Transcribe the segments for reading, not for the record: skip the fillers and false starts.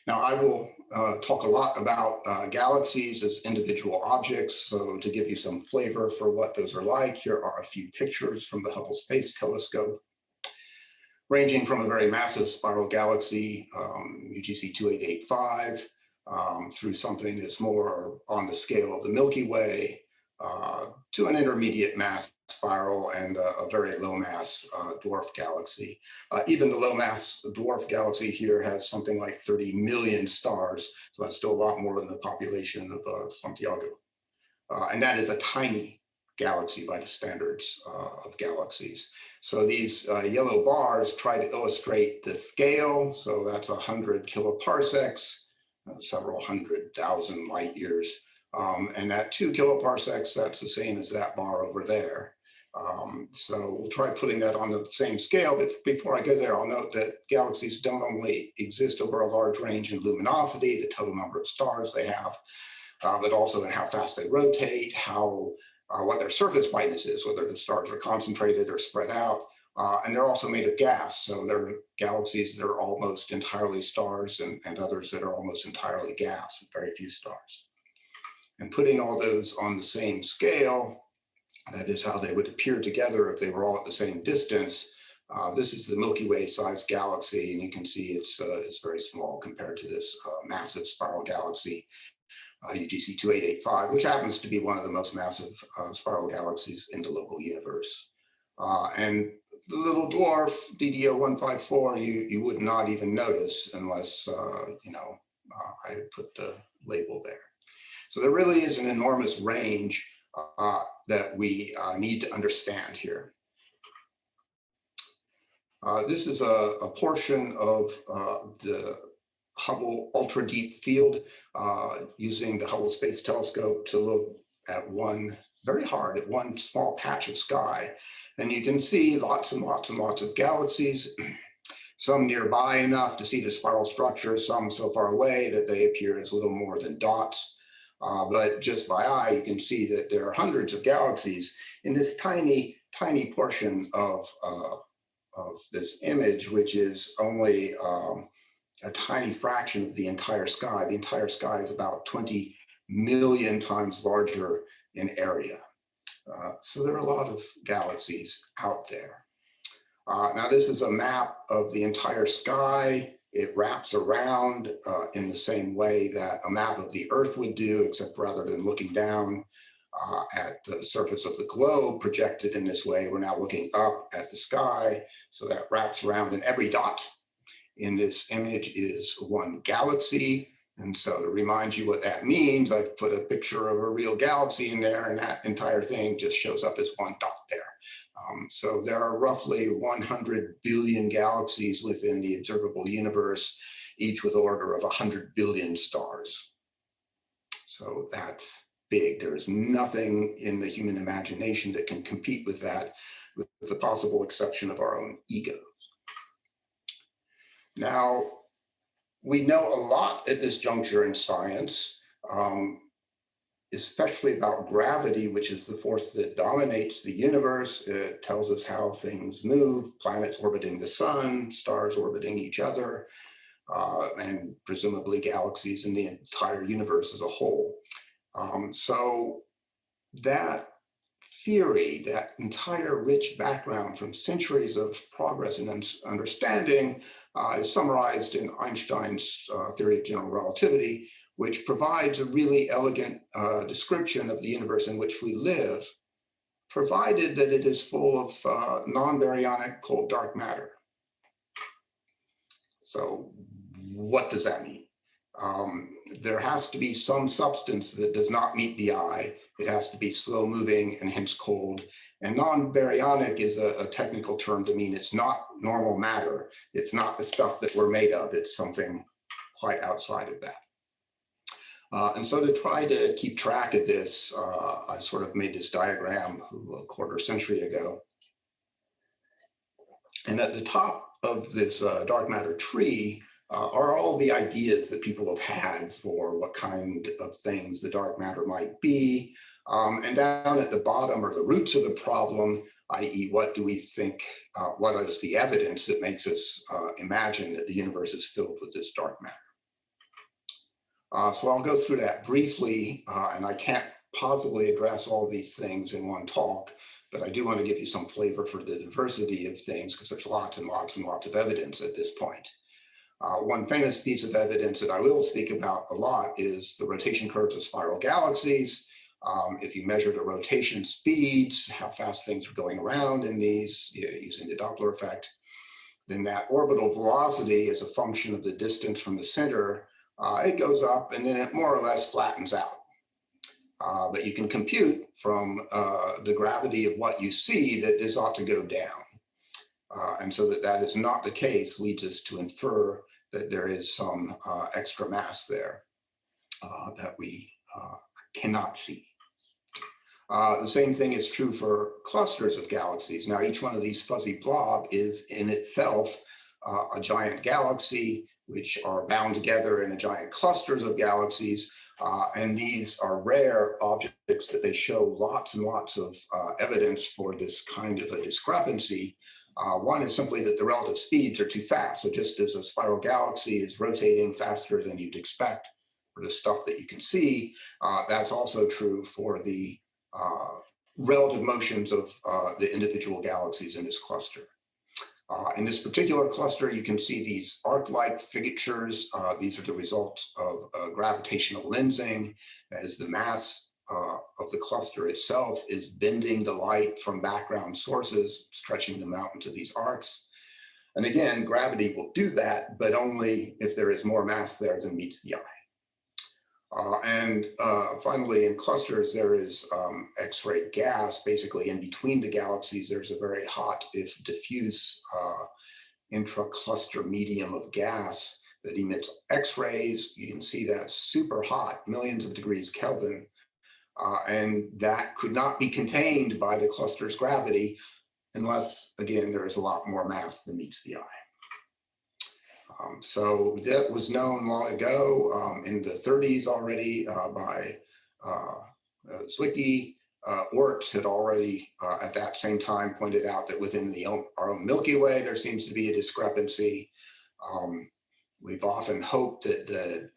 Now, I will talk a lot about galaxies as individual objects. So to give you some flavor for what those are like, here are a few pictures from the Hubble Space Telescope, ranging from a very massive spiral galaxy, UGC 2885, through something that's more on the scale of the Milky Way, to an intermediate mass spiral and a very low mass dwarf galaxy. Even the low mass dwarf galaxy here has something like 30 million stars, so that's still a lot more than the population of Santiago. And that is a tiny galaxy by the standards of galaxies. So these yellow bars try to illustrate the scale. So that's 100 kiloparsecs, several 100,000 light years. And at 2 kiloparsecs, that's the same as that bar over there. So we'll try putting that on the same scale. But before I go there, I'll note that galaxies don't only exist over a large range in luminosity, the total number of stars they have, but also in how fast they rotate, what their surface brightness is, whether the stars are concentrated or spread out. And they're also made of gas. So there are galaxies that are almost entirely stars and others that are almost entirely gas, with very few stars. And putting all those on the same scale, that is how they would appear together if they were all at the same distance. This is the Milky Way sized galaxy, and you can see it's very small compared to this massive spiral galaxy, UGC 2885, which happens to be one of the most massive spiral galaxies in the local universe. And the little dwarf, DDO 154, you would not even notice unless, I put the label there. So there really is an enormous range that we need to understand here. This is a portion of the Hubble Ultra Deep Field using the Hubble Space Telescope to look at one small patch of sky. And you can see lots and lots and lots of galaxies, some nearby enough to see the spiral structure, some so far away that they appear as little more than dots. But just by eye, you can see that there are hundreds of galaxies in this tiny, tiny portion of this image, which is only a tiny fraction of the entire sky. The entire sky is about 20 million times larger in area. So there are a lot of galaxies out there. Now, this is a map of the entire sky. It wraps around in the same way that a map of the Earth would do, except rather than looking down at the surface of the globe projected in this way, we're now looking up at the sky. So that wraps around, and every dot in this image is one galaxy. And so to remind you what that means, I've put a picture of a real galaxy in there, and that entire thing just shows up as one dot there. So there are roughly 100 billion galaxies within the observable universe, each with order of 100 billion stars. So that's big. There's nothing in the human imagination that can compete with that, with the possible exception of our own egos. Now, we know a lot at this juncture in science, especially about gravity, which is the force that dominates the universe. It tells us how things move, planets orbiting the sun, stars orbiting each other, and presumably galaxies in the entire universe as a whole. So that theory, that entire rich background from centuries of progress and understanding is summarized in Einstein's theory of general relativity, which provides a really elegant description of the universe in which we live, provided that it is full of non-baryonic cold dark matter. So what does that mean? There has to be some substance that does not meet the eye. It has to be slow moving and hence cold. And non-baryonic is a technical term to mean it's not normal matter. It's not the stuff that we're made of. It's something quite outside of that. And so to try to keep track of this, I sort of made this diagram a quarter century ago. And at the top of this dark matter tree are all the ideas that people have had for what kind of things the dark matter might be. And down at the bottom are the roots of the problem, i.e. what do we think, what is the evidence that makes us imagine that the universe is filled with this dark matter? So I'll go through that briefly, and I can't possibly address all these things in one talk, but I do want to give you some flavor for the diversity of things because there's lots and lots and lots of evidence at this point. One famous piece of evidence that I will speak about a lot is the rotation curves of spiral galaxies. If you measure the rotation speeds, how fast things are going around in these using the Doppler effect, then that orbital velocity is a function of the distance from the center. It goes up and then it more or less flattens out. But you can compute from the gravity of what you see that this ought to go down. And so that is not the case leads us to infer that there is some extra mass there that we cannot see. The same thing is true for clusters of galaxies. Now, each one of these fuzzy blob is in itself a giant galaxy, which are bound together in a giant clusters of galaxies. And these are rare objects, but they show lots and lots of evidence for this kind of a discrepancy. One is simply that the relative speeds are too fast. So just as a spiral galaxy is rotating faster than you'd expect for the stuff that you can see, that's also true for the relative motions of the individual galaxies in this cluster. In this particular cluster, you can see these arc-like figures. These are the results of gravitational lensing, as the mass of the cluster itself is bending the light from background sources, stretching them out into these arcs. And again, gravity will do that, but only if there is more mass there than meets the eye. And finally, in clusters, there is X-ray gas. Basically, in between the galaxies, there's a very hot, if diffuse, intra-cluster medium of gas that emits X-rays. You can see that's super hot, millions of degrees Kelvin. And that could not be contained by the cluster's gravity unless, again, there is a lot more mass than meets the eye. So that was known long ago, in the 30s already, by Zwicky. Oort had already at that same time pointed out that within our own Milky Way, there seems to be a discrepancy. We've often hoped that the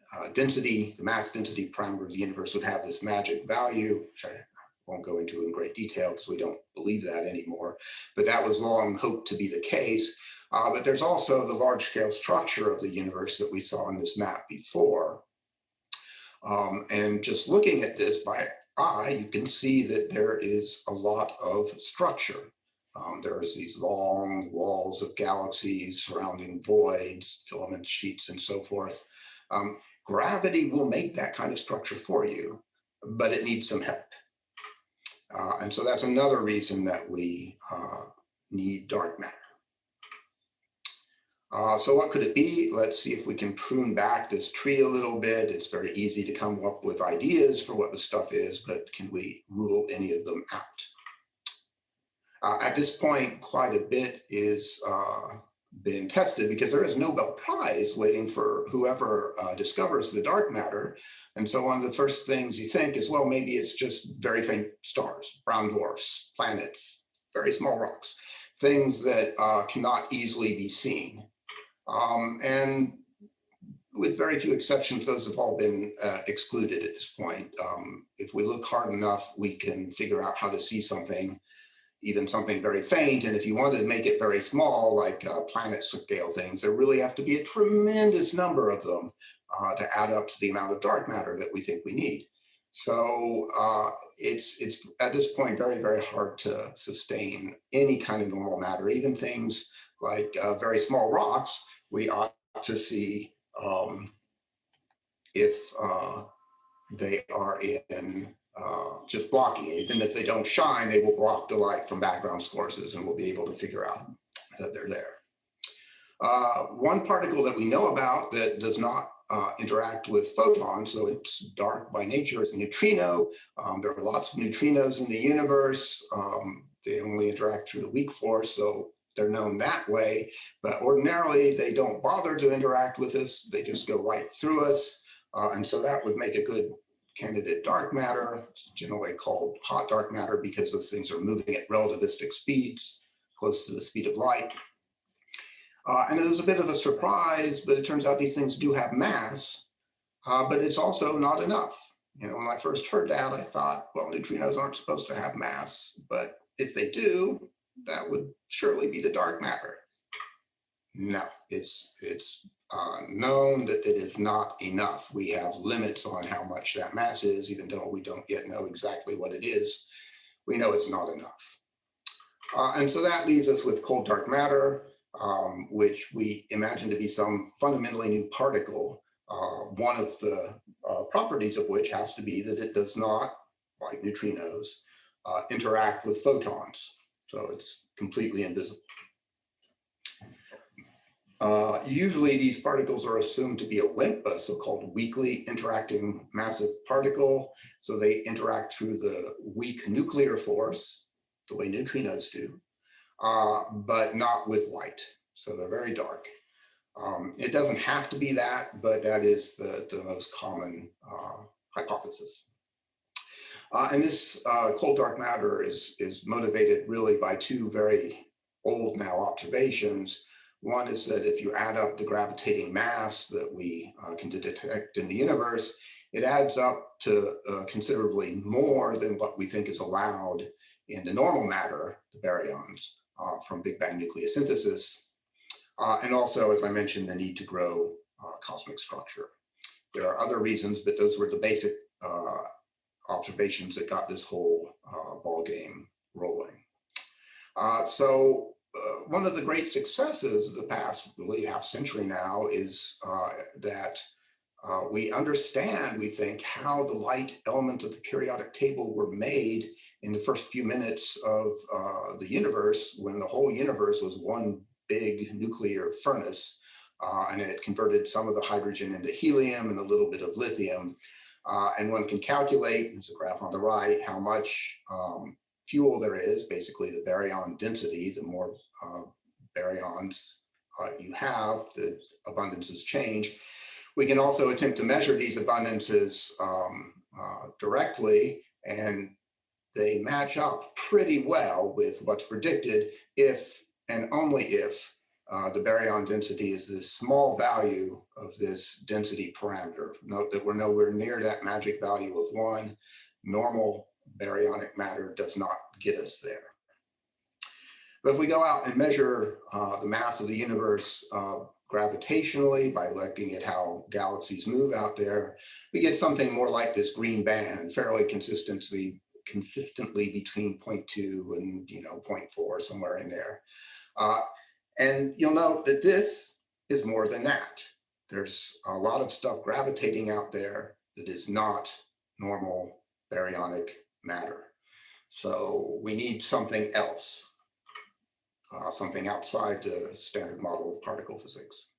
mass density parameter of the universe would have this magic value, which I won't go into in great detail because we don't believe that anymore, but that was long hoped to be the case. But there's also the large-scale structure of the universe that we saw in this map before. And just looking at this by eye, you can see that there is a lot of structure. There's these long walls of galaxies surrounding voids, filament sheets, and so forth. Gravity will make that kind of structure for you, but it needs some help. And so that's another reason that we need dark matter. So what could it be? Let's see if we can prune back this tree a little bit. It's very easy to come up with ideas for what the stuff is, but can we rule any of them out? At this point, quite a bit is been tested because there is a Nobel Prize waiting for whoever discovers the dark matter. And so one of the first things you think is, well, maybe it's just very faint stars, brown dwarfs, planets, very small rocks, things that cannot easily be seen. And with very few exceptions, those have all been excluded at this point. If we look hard enough, we can figure out how to see something, even something very faint. And if you wanted to make it very small, like planet scale things, there really have to be a tremendous number of them to add up to the amount of dark matter that we think we need. So it's at this point very, very hard to sustain any kind of normal matter, even things like very small rocks. We ought to see if they are in just blocking. Even if they don't shine, they will block the light from background sources, and we'll be able to figure out that they're there. One particle that we know about that does not interact with photons, so it's dark by nature, is a neutrino. There are lots of neutrinos in the universe. They only interact through the weak force, so they're known that way. But ordinarily, they don't bother to interact with us. They just go right through us. And so that would make a good candidate dark matter. It's generally called hot dark matter because those things are moving at relativistic speeds, close to the speed of light. And it was a bit of a surprise, but it turns out these things do have mass. but it's also not enough. When I first heard that, I thought, well, neutrinos aren't supposed to have mass, but if they do, that would surely be the dark matter. No, it's known that it is not enough. We have limits on how much that mass is, even though we don't yet know exactly what it is. We know it's not enough. And so that leaves us with cold dark matter, which we imagine to be some fundamentally new particle. One of the properties of which has to be that it does not, like neutrinos, interact with photons. So it's completely invisible. Usually these particles are assumed to be a WIMP, a so-called weakly interacting massive particle. So they interact through the weak nuclear force, the way neutrinos do, but not with light. So they're very dark. It doesn't have to be that, but that is the most common hypothesis. And this cold dark matter is motivated really by two very old now observations. One is that if you add up the gravitating mass that we can detect in the universe, it adds up to considerably more than what we think is allowed in the normal matter, the baryons, from Big Bang nucleosynthesis. And also, as I mentioned, the need to grow cosmic structure. There are other reasons, but those were the basic observations that got this whole ball game rolling. So one of the great successes of the past really half century now is that we understand, we think, how the light elements of the periodic table were made in the first few minutes of the universe, when the whole universe was one big nuclear furnace, and it converted some of the hydrogen into helium and a little bit of lithium. And one can calculate, there's a graph on the right, how much fuel there is, basically the baryon density. The more baryons you have, the abundances change. We can also attempt to measure these abundances directly, and they match up pretty well with what's predicted if and only if the baryon density is this small value of this density parameter. Note that we're nowhere near that magic value of 1. Normal baryonic matter does not get us there. But if we go out and measure the mass of the universe gravitationally by looking at how galaxies move out there, we get something more like this green band, fairly consistently between 0.2 and 0.4, somewhere in there. And you'll note that this is more than that. There's a lot of stuff gravitating out there that is not normal baryonic matter. So we need something else, something outside the standard model of particle physics.